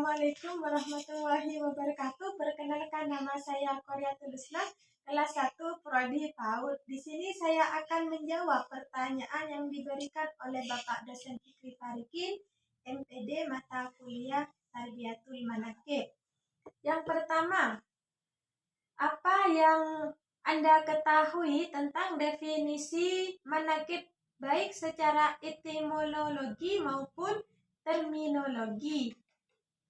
Assalamualaikum warahmatullahi wabarakatuh. Perkenalkan, nama saya Qoriatul Islam, kelas 1 Prodi PAUD. Di sini saya akan menjawab pertanyaan yang diberikan oleh Bapak dosen Fikri Farikin, MPD mata kuliah Tarbiyatul Manaqib. Yang pertama, apa yang Anda ketahui tentang definisi manaqib baik secara etimologi maupun terminologi?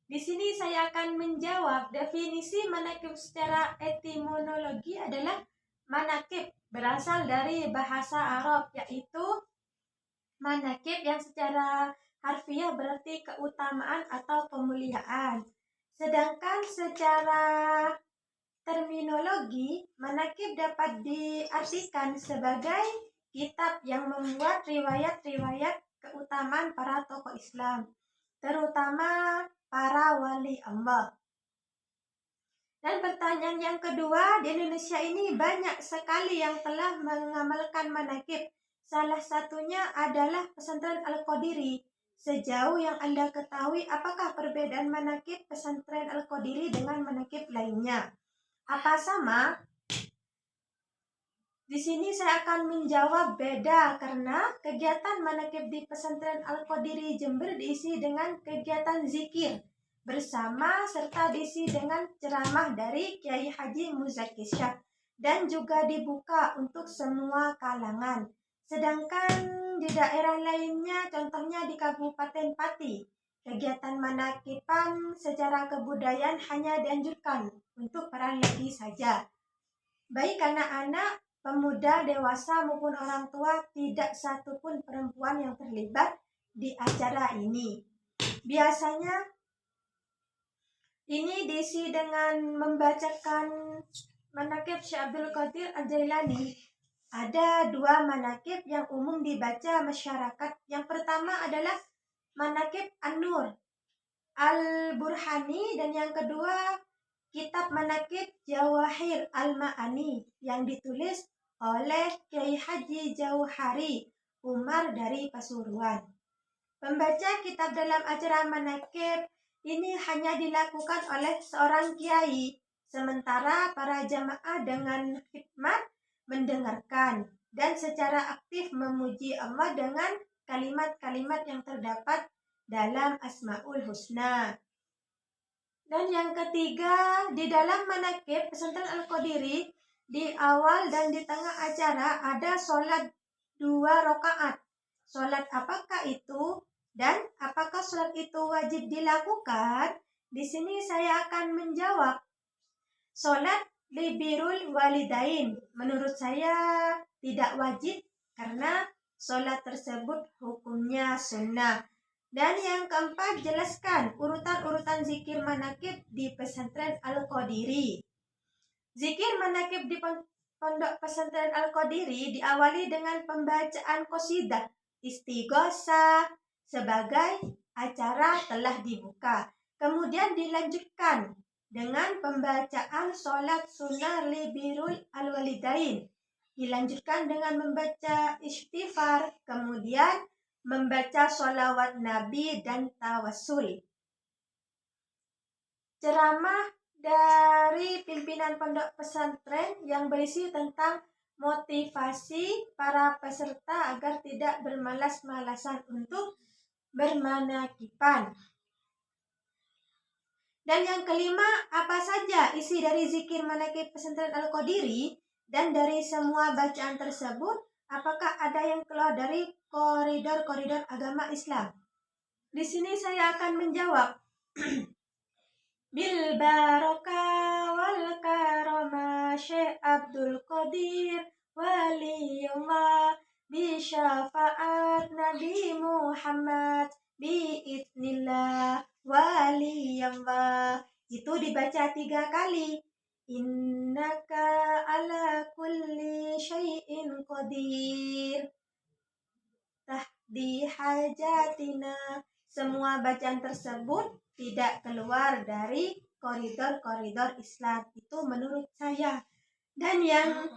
Di sini saya akan menjawab definisi manaqib secara etimologi adalah manaqib berasal dari bahasa Arab, yaitu manaqib yang secara harfiah berarti keutamaan atau kemuliaan. Sedangkan secara terminologi, manaqib dapat diartikan sebagai kitab yang membuat riwayat-riwayat keutamaan para tokoh Islam, terutama para wali Allah. Dan pertanyaan yang kedua, di Indonesia ini banyak sekali yang telah mengamalkan manaqib. Salah satunya adalah pesantren Al-Qadiri. Sejauh yang Anda ketahui, apakah perbedaan manaqib pesantren Al-Qadiri dengan manaqib lainnya? Apa sama? Di sini saya akan menjawab beda, karena kegiatan manaqib di pesantren Al-Qadiri Jember diisi dengan kegiatan zikir bersama serta diisi dengan ceramah dari Kiai Haji Muzaki Syah dan juga dibuka untuk semua kalangan. Sedangkan di daerah lainnya, contohnya di Kabupaten Pati, kegiatan manaqiban secara kebudayaan hanya dianjurkan untuk para lelaki saja. Baik anak-anak, pemuda, dewasa maupun orang tua, tidak satupun perempuan yang terlibat di acara ini. Biasanya ini diisi dengan membacakan manaqib Syekh Abdul Qadir Al-Jailani. Ada dua manaqib yang umum dibaca masyarakat. Yang pertama adalah manaqib An-Nur Al-Burhani, dan yang kedua kitab manaqib Jawahir Al-Ma'ani yang ditulis oleh Kiai Haji Jauhari Umar dari Pasuruan. Pembaca kitab dalam acara manaqib ini hanya dilakukan oleh seorang kiai, sementara para jamaah dengan khidmat mendengarkan dan secara aktif memuji Allah dengan kalimat-kalimat yang terdapat dalam Asmaul Husna. Dan yang ketiga, di dalam manaqib pesantren Al-Qadiri, di awal dan di tengah acara ada sholat 2 rakaat. Sholat apakah itu? Dan apakah sholat itu wajib dilakukan? Di sini saya akan menjawab. Sholat libirul walidain menurut saya tidak wajib, karena sholat tersebut hukumnya sunnah. Dan yang keempat, jelaskan urutan-urutan zikir manaqib di pesantren Al-Qadiri. Zikir manaqib di pondok pesantren Al-Qadiri diawali dengan pembacaan qasidah istighosah sebagai acara telah dibuka. Kemudian dilanjutkan dengan pembacaan sholat sunnah libirul al-walidain. Dilanjutkan dengan membaca istighfar, kemudian membaca sholawat Nabi dan tawassul. Ceramah dari pimpinan pondok pesantren yang berisi tentang motivasi para peserta agar tidak bermalas-malasan untuk bermanaqiban. Dan yang kelima, apa saja isi dari zikir manaqib pesantren Al-Qadiri, dan dari semua bacaan tersebut, apakah ada yang keluar dari koridor-koridor agama Islam? Di sini saya akan menjawab. Bil barokah wal karomah Syekh Abdul Qadir waliyullah bi syafaat Nabi Muhammad bi idznillah waliyullah. Itu dibaca 3 kali. Innaka ala kulli syai'in qadir tahdi hajatina. Semua bacaan tersebut tidak keluar dari koridor-koridor Islam. Itu menurut saya. Dan yang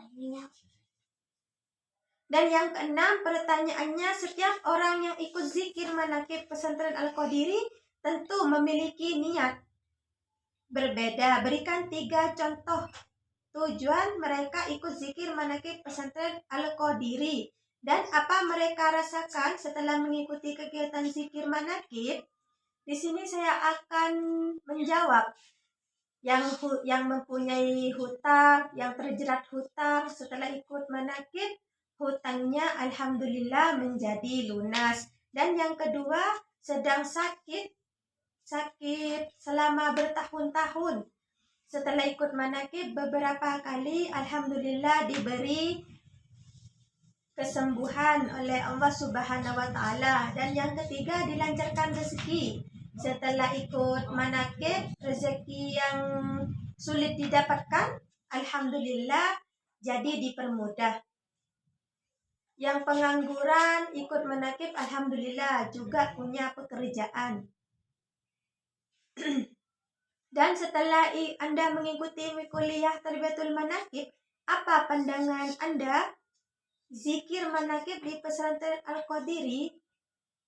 keenam, pertanyaannya, setiap orang yang ikut zikir manaqib pesantren Al-Qadiri tentu memiliki niat berbeda. Berikan 3 contoh tujuan mereka ikut zikir manakib pesantren Al-Qadiri dan apa mereka rasakan setelah mengikuti kegiatan zikir manakib. Di sini saya akan menjawab yang mempunyai hutang, yang terjerat hutang setelah ikut manakib, hutangnya alhamdulillah menjadi lunas. Dan yang kedua, sedang sakit selama bertahun-tahun. Setelah ikut manakib beberapa kali, alhamdulillah diberi kesembuhan oleh Allah Subhanahu wa taala. Dan yang ketiga, dilancarkan rezeki. Setelah ikut manakib, rezeki yang sulit didapatkan, alhamdulillah jadi dipermudah. Yang pengangguran ikut manakib, alhamdulillah juga punya pekerjaan. Dan setelah Anda mengikuti kuliah Tarbiyatul Manakib, apa pandangan Anda? Zikir manakib di pesantren Al-Qadiri,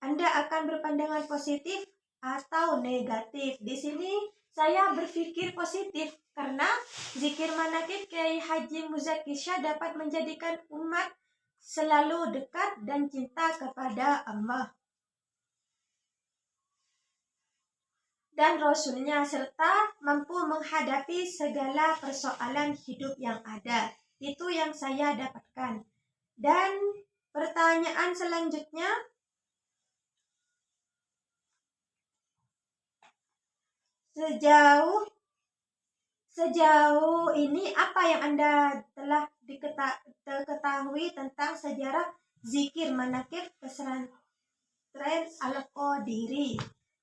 Anda akan berpandangan positif atau negatif? Di sini saya berpikir positif karena zikir manakib Kiai Haji Muzaki Syah dapat menjadikan umat selalu dekat dan cinta kepada Allah dan Rasulnya serta mampu menghadapi segala persoalan hidup yang ada. Itu yang saya dapatkan. Dan pertanyaan selanjutnya, sejauh ini apa yang Anda telah diketahui tentang sejarah zikir manakib pesantren Al-Qadiri?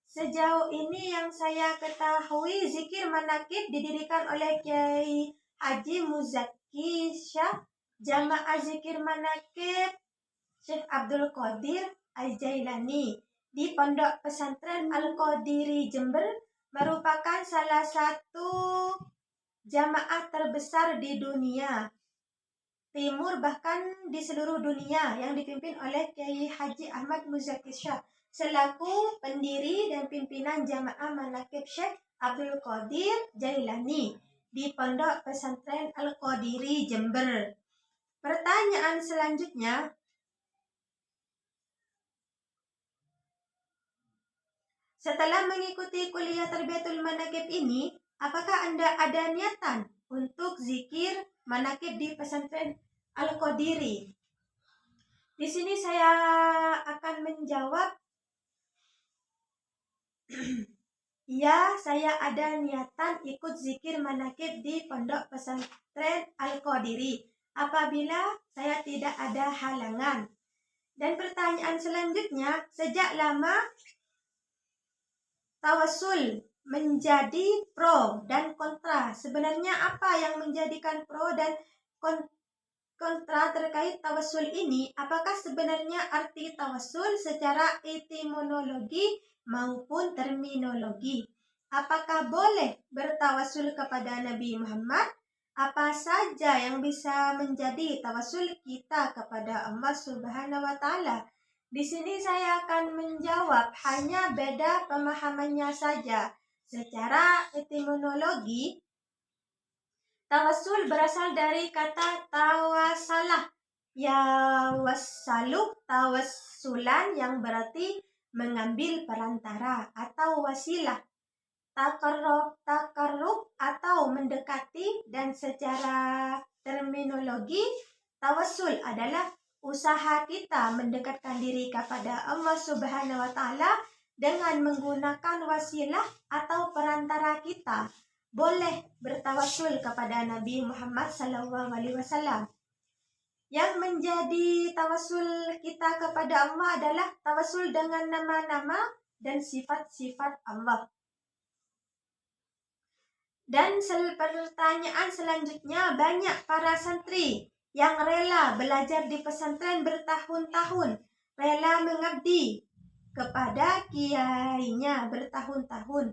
Sejauh ini yang saya ketahui, zikir manakib didirikan oleh Kiai Haji Muzaki Syah, Jamaah Zikir Manakib Syekh Abdul Qadir Al-Jailani di Pondok Pesantren Al-Qadiri Jember, merupakan salah satu jamaah terbesar di dunia timur bahkan di seluruh dunia yang dipimpin oleh Kiai Haji Ahmad Muzaki Syah selaku pendiri dan pimpinan jamaah manakib Syekh Abdul Qadir Jailani di Pondok Pesantren Al-Qadiri Jember. Pertanyaan selanjutnya, setelah mengikuti kuliah Tarbiyatul Manakib ini, apakah Anda ada niatan untuk zikir manakib di pesantren Al-Qadiri? Di sini saya akan menjawab, ya, saya ada niatan ikut zikir manakib di Pondok Pesantren Al-Qadiri apabila saya tidak ada halangan. Dan pertanyaan selanjutnya, sejak lama tawasul menjadi pro dan kontra. Sebenarnya apa yang menjadikan pro dan kontra terkait tawasul ini? Apakah sebenarnya arti tawasul secara etimologi maupun terminologi? Apakah boleh bertawasul kepada Nabi Muhammad? Apa saja yang bisa menjadi tawasul kita kepada Allah Subhanahu wa taala? Di sini saya akan menjawab, hanya beda pemahamannya saja. Secara etimologi, tawasul berasal dari kata tawasalah, ya wassalu, tawassulan yang berarti mengambil perantara atau wasilah, takarrub atau mendekati. Dan secara terminologi, tawasul adalah usaha kita mendekatkan diri kepada Allah Subhanahu wa taala dengan menggunakan wasilah atau perantara kita. Boleh bertawasul kepada Nabi Muhammad SAW. Yang menjadi tawasul kita kepada Allah adalah tawasul dengan nama-nama dan sifat-sifat Allah. Dan pertanyaan selanjutnya, banyak para santri yang rela belajar di pesantren bertahun-tahun, rela mengabdi kepada kiainya bertahun-tahun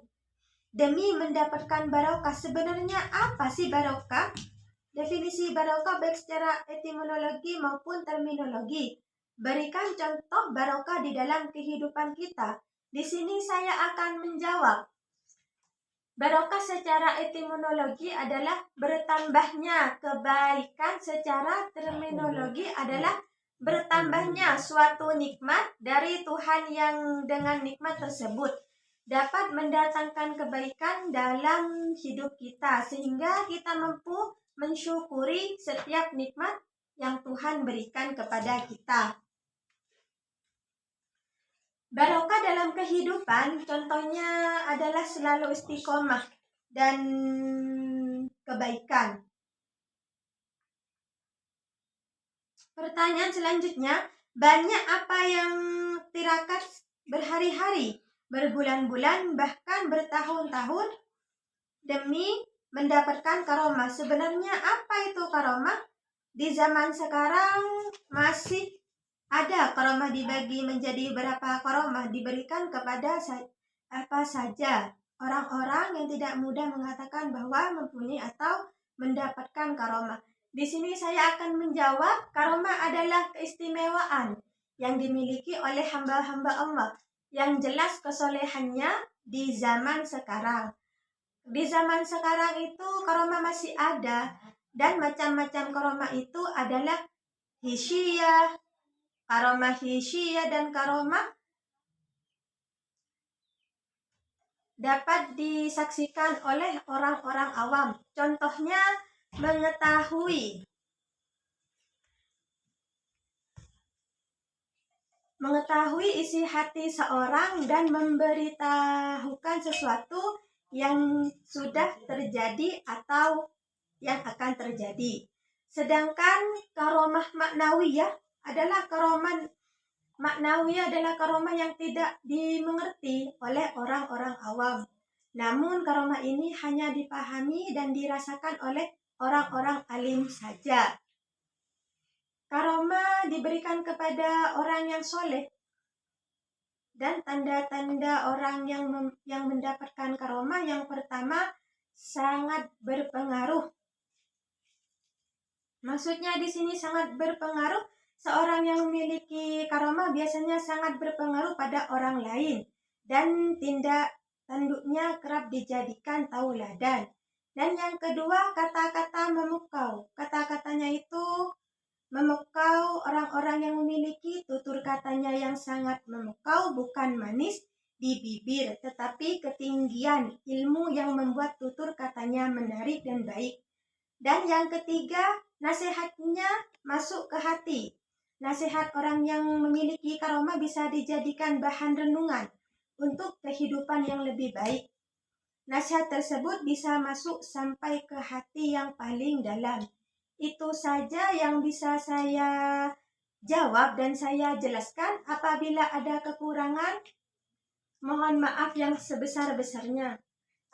demi mendapatkan barokah. Sebenarnya apa sih barokah? Definisi barokah baik secara etimologi maupun terminologi. Berikan contoh barokah di dalam kehidupan kita. Di sini saya akan menjawab. Barokah secara etimologi adalah bertambahnya kebaikan, secara terminologi adalah bertambahnya suatu nikmat dari Tuhan yang dengan nikmat tersebut dapat mendatangkan kebaikan dalam hidup kita sehingga kita mampu mensyukuri setiap nikmat yang Tuhan berikan kepada kita. Barokah dalam kehidupan contohnya adalah selalu istiqomah dan kebaikan. Pertanyaan selanjutnya, banyak apa yang tirakat berhari-hari, berbulan-bulan, bahkan bertahun-tahun demi mendapatkan karomah. Sebenarnya apa itu karomah? Di zaman sekarang masih ada karomah, dibagi menjadi berapa karomah, diberikan kepada apa saja orang-orang yang tidak mudah mengatakan bahwa mempunyai atau mendapatkan karomah. Di sini saya akan menjawab, karomah adalah keistimewaan yang dimiliki oleh hamba-hamba Allah yang jelas kesolehannya di zaman sekarang. Di zaman sekarang itu karomah masih ada, dan macam-macam karomah itu adalah hisyiyah, karomah hisyiyah dan karomah dapat disaksikan oleh orang-orang awam. Contohnya mengetahui isi hati seorang dan memberitahukan sesuatu yang sudah terjadi atau yang akan terjadi. Sedangkan karomah maknawiyah adalah karomah yang tidak dimengerti oleh orang-orang awam. Namun karomah ini hanya dipahami dan dirasakan oleh orang-orang alim saja. Karomah diberikan kepada orang yang soleh, dan tanda-tanda orang yang mendapatkan karomah yang pertama, sangat berpengaruh. Maksudnya di sini sangat berpengaruh. Seorang yang memiliki karomah biasanya sangat berpengaruh pada orang lain dan tindak tanduknya kerap dijadikan tauladan. Dan yang kedua, kata-kata memukau. Kata-katanya itu memukau. Orang-orang yang memiliki tutur katanya yang sangat memukau, bukan manis di bibir, tetapi ketinggian ilmu yang membuat tutur katanya menarik dan baik. Dan yang ketiga, nasihatnya masuk ke hati. Nasihat orang yang memiliki karomah bisa dijadikan bahan renungan untuk kehidupan yang lebih baik. Nasihat tersebut bisa masuk sampai ke hati yang paling dalam. Itu saja yang bisa saya jawab dan saya jelaskan. Apabila ada kekurangan, mohon maaf yang sebesar-besarnya.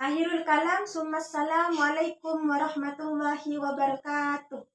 Akhirul kalam, summa assalamualaikum warahmatullahi wabarakatuh.